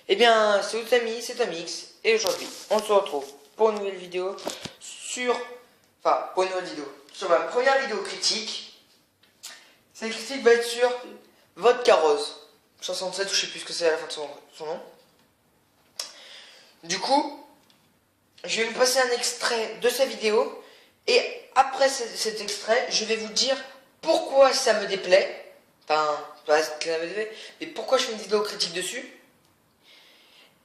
Eh bien, salut les amis, c'est Amix, et aujourd'hui, on se retrouve pour une nouvelle vidéo sur ma première vidéo critique. Cette critique va être sur Vodka Rose 67, je sais plus ce que c'est à la fin de son nom. Du coup, je vais vous passer un extrait de sa vidéo, et après cet extrait, je vais vous dire pourquoi ça me déplaît. Enfin, pas ce que ça me déplaît, mais pourquoi je fais une vidéo critique dessus.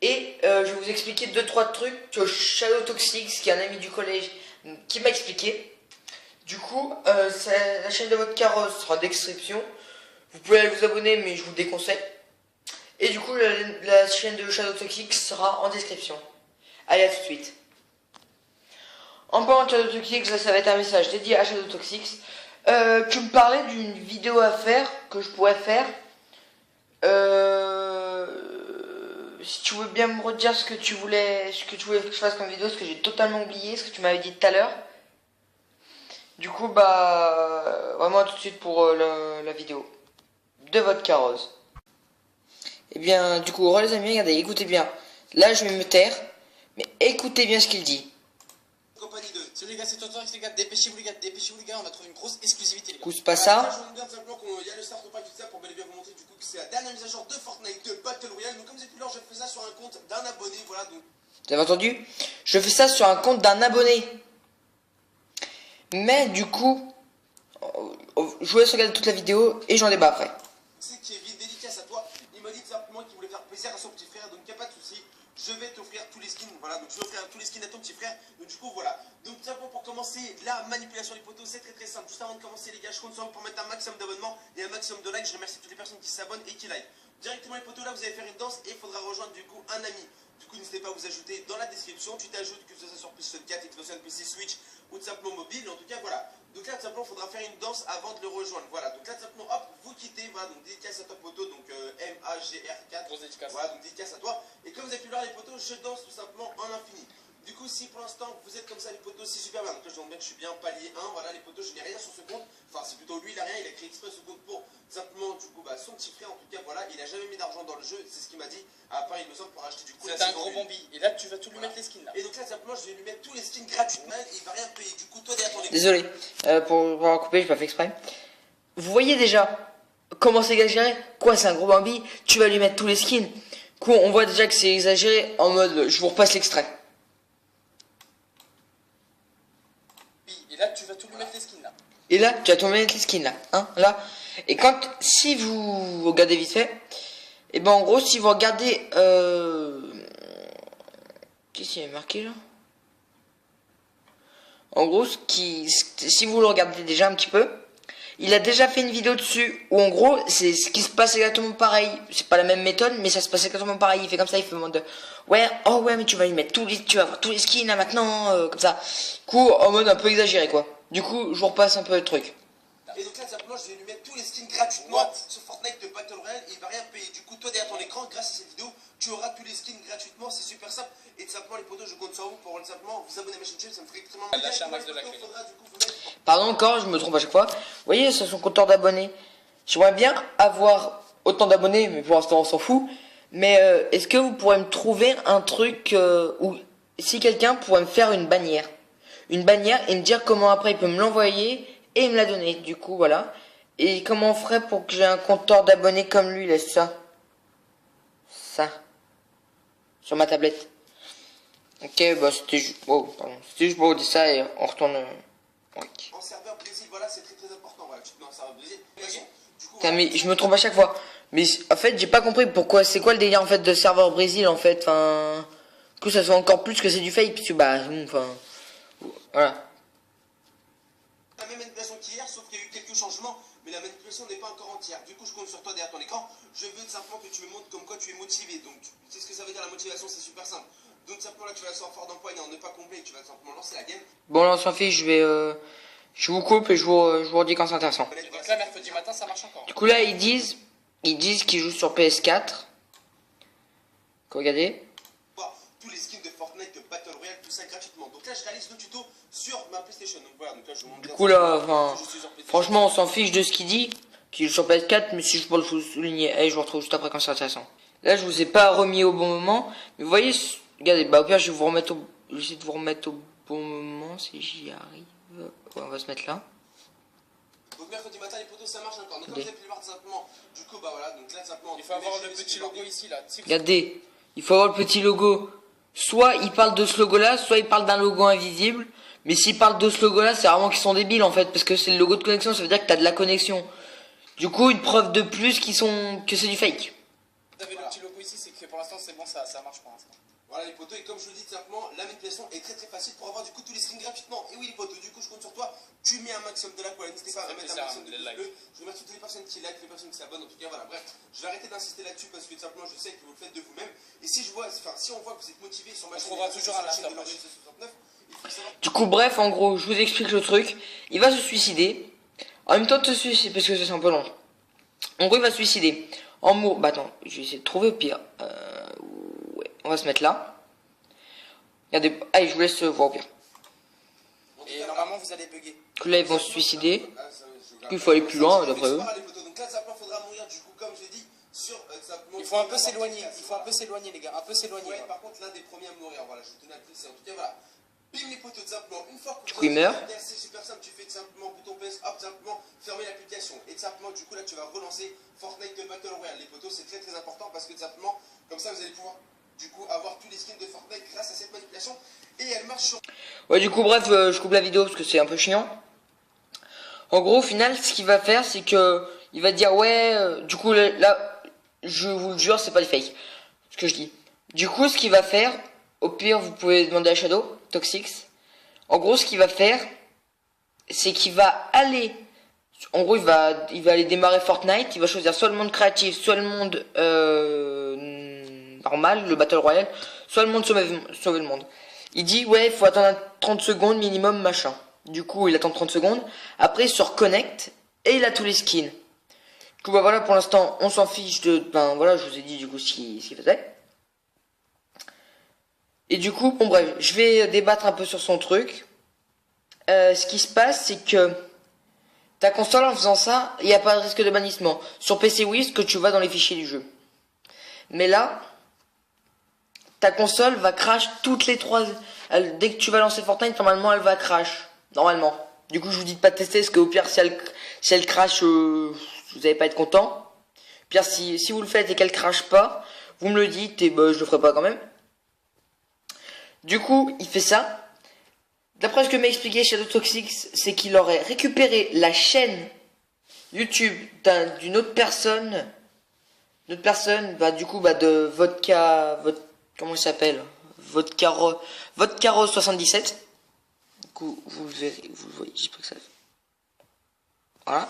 Et je vais vous expliquer 2-3 trucs que Shadow Toxics, qui est un ami du collège, qui m'a expliqué. Du coup, la chaîne de Vodka Rose sera en description. Vous pouvez aller vous abonner, mais je vous déconseille. Et du coup, la chaîne de Shadow Toxics sera en description. Allez, à tout de suite. En parlant de Shadow Toxics, ça va être un message dédié à Shadow Toxics. Tu me parlais d'une vidéo à faire, que je pourrais faire. Si tu veux bien me redire ce que tu voulais que je fasse comme vidéo, parce que j'ai totalement oublié ce que tu m'avais dit tout à l'heure. Du coup, bah, vraiment à tout de suite pour la vidéo de Vodka Rose. Et bien, du coup, les amis, regardez, écoutez bien. Là, je vais me taire, mais écoutez bien ce qu'il dit. Compagnie 2. Salut les gars, c'est Tonton, les gars, dépêchez-vous les gars, on va trouver une grosse exclusivité. Du coup, c'est pas ça. Je vous bien simplement qu'il y a le start pack, tout ça, pour bel et bien vous montrer du coup que c'est la dernière mise à jour de Fortnite de Battle Royale. Donc comme vous avez pu voir, je fais ça sur un compte d'un abonné, voilà donc. Vous avez entendu? Je fais ça sur un compte d'un abonné. Mais du coup, je vous laisse regarder toute la vidéo et j'en débat après. C'est Kevin, dédicace à toi. Il m'a dit simplement qu'il voulait faire plaisir à son petit frère, donc il n'y a pas de souci. Je vais t'offrir tous les skins, voilà, donc je vais offrir tous les skins à ton petit frère. Donc du coup voilà. Donc tout simplement pour commencer la manipulation des poteaux, c'est très simple. Juste avant de commencer les gars, je compte sur vous pour mettre un maximum d'abonnements et un maximum de likes. Je remercie toutes les personnes qui s'abonnent et qui like. Directement les poteaux là, vous allez faire une danse et il faudra rejoindre du coup un ami. Du coup n'hésitez pas à vous ajouter dans la description. Tu t'ajoutes que ce soit sur PlayStation 4, Xbox One, PC, Switch ou tout simplement mobile. En tout cas voilà. Donc là tout simplement il faudra faire une danse avant de le rejoindre. Voilà. Donc là tout simplement hop, vous quittez. Voilà. Donc dédicace à toi poteau. Donc MAGR4. Grosse dédicace. Voilà. Donc dédicace à toi. Et comme vous avez pu voir les poteaux, je danse tout simplement en infini. Du coup, si pour l'instant vous êtes comme ça, les poteaux, c'est super bien. Donc là, je demande bien que je suis bien palier 1. Voilà, les poteaux, je n'ai rien sur ce compte. Enfin, c'est plutôt lui, il a rien. Il a créé exprès ce compte pour simplement, du coup, bah, son petit frère. En tout cas, voilà, il a jamais mis d'argent dans le jeu. C'est ce qu'il m'a dit. À part, il me semble, pour acheter du coup. C'est un gros bombi. Et là, tu vas tout lui mettre les skins là. Et donc là, simplement, je vais lui mettre tous les skins gratuitement. Et il va rien payer. Du coup, toi, derrière ton écran. Désolé, pour avoir coupé, j'ai pas fait exprès. Vous voyez déjà comment c'est exagéré? Quoi, c'est un gros Bambi? Tu vas lui mettre tous les skins. Coup, on voit déjà que c'est exagéré en mode, je vous repasse l'extrait. Et là, tu vas tout lui mettre les skins là. Et là, tu vas tout mettre les skins là, hein, là. Et si vous regardez vite fait, et ben en gros, si vous regardez, qu'est-ce qu'il y a marqué là? En gros, si vous le regardez déjà un petit peu, il a déjà fait une vidéo dessus où en gros, c'est ce qui se passe exactement pareil. C'est pas la même méthode, mais ça se passe exactement pareil. Il fait comme ça, il fait en mode ouais, oh ouais, mais tu vas lui mettre tu vas avoir tous les skins là maintenant, comme ça. Du coup, en mode un peu exagéré quoi. Du coup, je vous repasse un peu le truc. Et donc là, simplement, je vais lui mettre tous les skins gratuitement sur Fortnite de Battle Royale et il va rien payer. Du coup, toi, derrière ton écran, grâce à cette vidéo, tu auras tous les skins gratuitement. C'est super simple. Et tout simplement, les potos, je compte sur vous pour simplement vous abonner à ma chaîne YouTube. Ça me ferait extrêmement plaisir. Lâcher un max de la clé. Pardon encore, je me trompe à chaque fois. Vous voyez, c'est son compteur d'abonnés. J'aimerais bien avoir autant d'abonnés, mais pour l'instant, on s'en fout. Mais est-ce que vous pourrez me trouver un truc où si quelqu'un pourrait me faire une bannière et me dire comment après il peut me l'envoyer et me la donner. Du coup, voilà. Et comment on ferait pour que j'ai un compteur d'abonnés comme lui, là, ça. Sur ma tablette. Ok, bah c'était juste... Oh, pardon. C'était juste pour vous dire ça et on retourne... En serveur Brésil, voilà, c'est très important. Voilà, tu te mets en serveur Brésil. Du coup, Putain, mais je me trompe à chaque fois. Mais en fait, j'ai pas compris pourquoi... C'est quoi le délire, en fait, de serveur Brésil, en fait. Enfin... Que ça soit encore plus que c'est du fake, puisque, bah... Enfin... Voilà. La même manipulation qu'hier, sauf qu'il y a eu quelques changements, mais la manipulation n'est pas encore entière. Du coup, je compte sur toi derrière ton écran. Je veux simplement que tu me montres comme quoi tu es motivé. Donc, tu sais ce que ça veut dire la motivation, c'est super simple. Donc, simplement là, tu vas la sortir fort d'empoigne en ne pas combler et tu vas simplement lancer la game. Bon, là, on s'en fiche, je vous coupe et je vous redis quand c'est intéressant. Donc là, mercredi matin, ça marche encore. Du coup, là, ils disent qu'ils jouent sur PS4. Regardez. Tous les skins de Fortnite, de Battle Royale, tout ça gratuitement. Donc là, je réalise le tuto sur ma PlayStation. Donc voilà, donc là je vous montre Du bien coup là, enfin, que je suis sur PlayStation. franchement on s'en fiche de ce qu'il dit, qu'il est sur PS4, mais si je peux le souligner, je vous retrouve juste après quand c'est intéressant. Là je vous ai pas remis au bon moment, mais vous voyez, regardez, bah au pire je vais vous remettre j'essaie de vous remettre au bon moment si j'y arrive. Ouais, on va se mettre là. Donc mercredi matin les potos ça marche encore. Donc comme vous avez pu le voir tout simplement, du coup bah voilà, donc là simplement. Il faut avoir le petit logo ici là. Regardez, il faut avoir le petit logo. Soit il parle de ce logo là, soit il parle d'un logo invisible. Mais s'il parle de ce logo là, c'est vraiment qu'ils sont débiles en fait, parce que c'est le logo de connexion, ça veut dire que t'as de la connexion. Du coup, une preuve de plus que c'est du fake. Vous avez le petit logo ici, c'est que pour l'instant c'est bon, ça marche pour l'instant. Voilà les potos, et comme je vous le dis tout simplement, la manipulation est très facile pour avoir du coup tous les skins gratuitement. Et oui les potos, du coup je compte sur toi, tu mets un maximum de like, voilà, n'hésitez pas à mettre un maximum de pouces bleus. Je remercie toutes les personnes qui like, les personnes qui s'abonnent, en tout cas voilà, bref, je vais arrêter d'insister là-dessus parce que tout simplement je sais que vous le faites de vous-même. Et si je vois, enfin si on voit que vous êtes motivé sur ma chaîne, trouvera toujours un after. Du coup, bref, en gros, je vous explique le truc. Il va se suicider. En même temps de se suicider, parce que ça c'est un peu long. En gros, il va se suicider. En mots, bah attends, je vais essayer de trouver au pire. Ouais, on va se mettre là. Regardez, allez, je vous laisse voir au pire. Et normalement vous allez bugger. Que là, ils vont se suicider. Il faut aller plus loin, d'après eux. Donc là simplement faudra mourir du coup comme j'ai dit sur Il faut un peu s'éloigner, les gars, un peu s'éloigner. Ouais, par contre l'un des premiers à mourir, voilà, je tenais à le préciser. En tout cas voilà. Bim les potos, tout simplement, une fois que Du coup, il meurt. c'est super simple, tu fais tout simplement bouton PS, hop, tout simplement fermer l'application. Et tout simplement, du coup, là, tu vas relancer Fortnite de Battle Royale. Les potos, c'est très important parce que tout simplement, comme ça, vous allez pouvoir, du coup, avoir tous les skins de Fortnite grâce à cette manipulation. Et elle marche sur. Ouais, du coup, bref, je coupe la vidéo parce que c'est un peu chiant. En gros, au final, ce qu'il va faire, c'est que il va dire, ouais, du coup, là, je vous le jure, c'est pas des fakes. Ce que je dis. Du coup, ce qu'il va faire, au pire, vous pouvez demander à Shadow, Toxix. En gros, ce qu'il va faire, c'est qu'il va aller, en gros, il va aller démarrer Fortnite. Il va choisir soit le monde créatif, soit le monde normal, le Battle Royale, soit le monde sauver le monde. Il dit, ouais, il faut attendre 30 secondes minimum, machin. Du coup, il attend 30 secondes. Après, il se reconnecte et il a tous les skins. Du coup, bah voilà, pour l'instant, on s'en fiche de... Ben voilà, je vous ai dit du coup ce qu'il faisait. Et du coup, bon bref, je vais débattre un peu sur son truc. Ce qui se passe, c'est que ta console, en faisant ça, il n'y a pas de risque de bannissement. Sur PC, oui, ce que tu vas dans les fichiers du jeu. Mais là, ta console va crash toutes les 3... dès que tu vas lancer Fortnite, normalement, elle va crash. Normalement. Du coup, je vous dis de pas tester, parce qu'au pire, si elle crash, vous n'allez pas être content. Pire, si vous le faites et qu'elle crache pas, vous me le dites et bah, je le ferai pas quand même. Du coup, il fait ça. D'après ce que m'a expliqué Shadow Toxix, c'est qu'il aurait récupéré la chaîne YouTube d'une autre personne. Bah du coup, bah de comment il s'appelle, Vodka 77. Du coup, vous le verrez, vous le voyez, j'espère que ça. Voilà.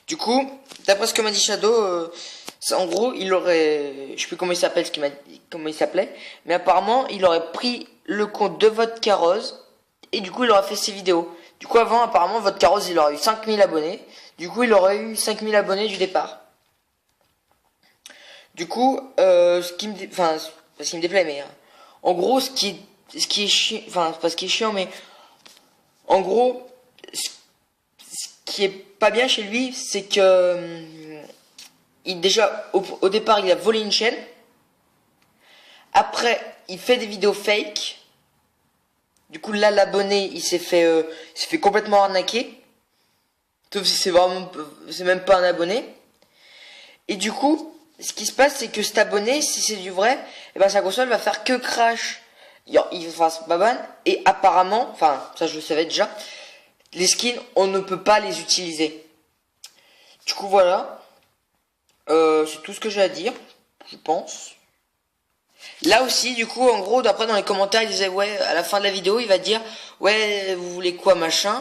Du coup, d'après ce que m'a dit Shadow, en gros, il aurait, je sais plus comment il s'appelle, comment il s'appelait, mais apparemment, il aurait pris le compte de Vodka Rose et du coup, il aurait fait ses vidéos. Du coup, avant, apparemment, Vodka Rose, il aurait eu 5000 abonnés. Du coup, il aurait eu 5000 abonnés du départ. Du coup, ce qui me déplaît, mais en gros, ce qui est chiant, enfin, pas ce qui est chiant, mais en gros, ce qui est pas bien chez lui, c'est que déjà au départ il a volé une chaîne. Après il fait des vidéos fake. Du coup là l'abonné il s'est fait complètement arnaquer. Sauf si c'est même pas un abonné. Et du coup ce qui se passe c'est que cet abonné, si c'est du vrai, et ben sa console va faire que crash. Il va se baban. Et apparemment, enfin ça je le savais déjà, les skins, on ne peut pas les utiliser. Du coup, voilà. C'est tout ce que j'ai à dire, je pense. Là aussi, du coup, en gros, d'après dans les commentaires, il disait, ouais, à la fin de la vidéo, il va dire, ouais, vous voulez quoi, machin.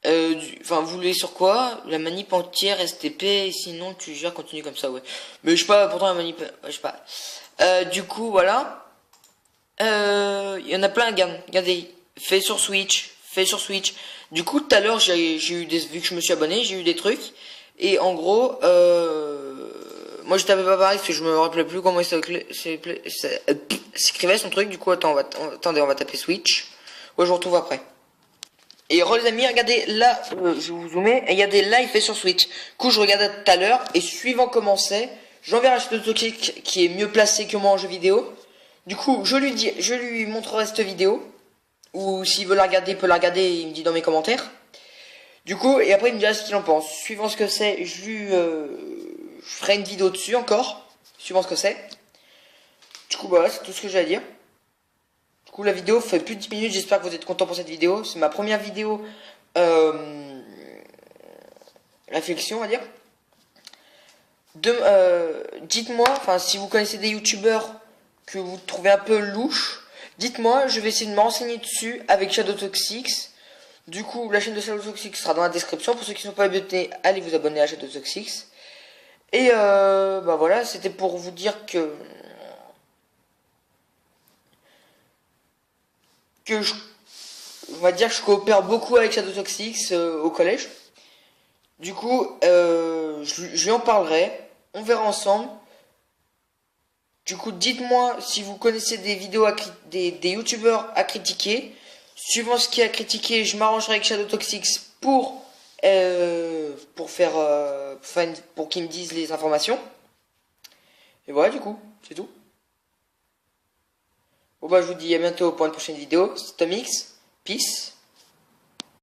Enfin, vous voulez sur quoi? La manip entière, STP, sinon tu gères, continue comme ça, ouais. Mais je sais pas, pourtant la manip, ouais, je sais pas. Du coup, voilà. Il y en a plein, regardez, fait sur Switch. Du coup, tout à l'heure, j'ai eu vu que je me suis abonné, j'ai eu des trucs. Et en gros, moi je t'avais pas parlé parce que je me rappelais plus comment il s'écrivait son truc. Du coup, attendez, on va taper Switch. Ouais, je vous retrouve après. Et les amis, regardez là, je vais vous zoomer, et il y a des lives faits sur Switch. Du coup, je regardais tout à l'heure, et suivant comment c'est, j'enverrai à Shadow Toxic qui est mieux placé que moi en jeu vidéo. Du coup, je lui montrerai cette vidéo, ou s'il veut la regarder, il peut la regarder, il me dit dans mes commentaires. Du coup, et après il me dira ce qu'il en pense. Suivant ce que c'est, je ferai une vidéo dessus encore, suivant ce que c'est. Du coup, voilà, c'est tout ce que j'ai à dire. Du coup, la vidéo fait plus de 10 minutes, j'espère que vous êtes contents pour cette vidéo. C'est ma première vidéo réflexion, on va dire. Dites-moi, enfin, si vous connaissez des youtubeurs que vous trouvez un peu louches, dites-moi, je vais essayer de me renseigner dessus avec Shadow Toxic. Du coup, la chaîne de Shadow Toxic sera dans la description. Pour ceux qui ne sont pas abonnés, allez vous abonner à Shadow Toxic. Et bah voilà, c'était pour vous dire que on va dire que je coopère beaucoup avec Shadow Toxic au collège. Du coup, je lui en parlerai. On verra ensemble. Du coup, dites-moi si vous connaissez des vidéos, des youtubeurs à critiquer. Suivant ce qui est à critiquer, je m'arrangerai avec Shadow Toxic pour qu'ils me disent les informations. Et voilà, du coup, c'est tout. Bon bah, je vous dis à bientôt pour une prochaine vidéo. C'était Tomix. Peace.